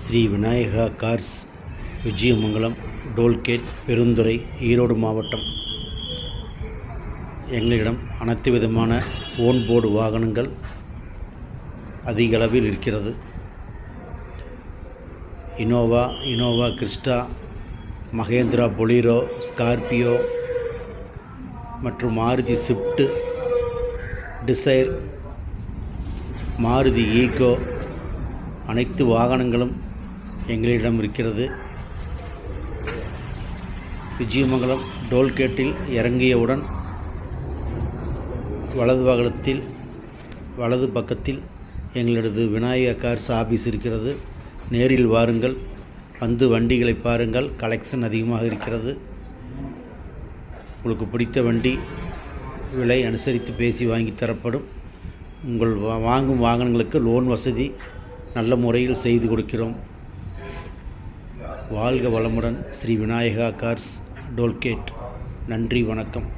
Sri Vinayaka Cars, Vijayamangalam, toll gate, Perundurai, Erode மாவட்டம். எங்களிடம் அனைத்து விதமான ஓன்போர்டு வாகனங்கள் அதிக அளவில் இருக்கிறது. Innova Crysta, Mahindra Bolero, Scorpio மற்றும் Maruti Swift Dzire, Maruti Eeco அனைத்து வாகனங்களும் எங்களிடம் இருக்கிறது. விஜயமங்கலம் டோல்கேட்டில் இறங்கியவுடன் வலது பக்கத்தில் எங்களது விநாயகா கார்ஸ் ஆஃபீஸ் இருக்கிறது. நேரில் வாருங்கள், வந்து வண்டிகளை பாருங்கள். கலெக்ஷன் அதிகமாக இருக்கிறது. உங்களுக்கு பிடித்த வண்டி விலை அனுசரித்து பேசி வாங்கி தரப்படும். உங்கள் வாங்கும் வாகனங்களுக்கு லோன் வசதி நல்ல முறையில் செய்து கொடுக்கிறோம். வாழ்க வளமுடன். Sri Vinayaka cars, tollgate. நன்றி, வணக்கம்.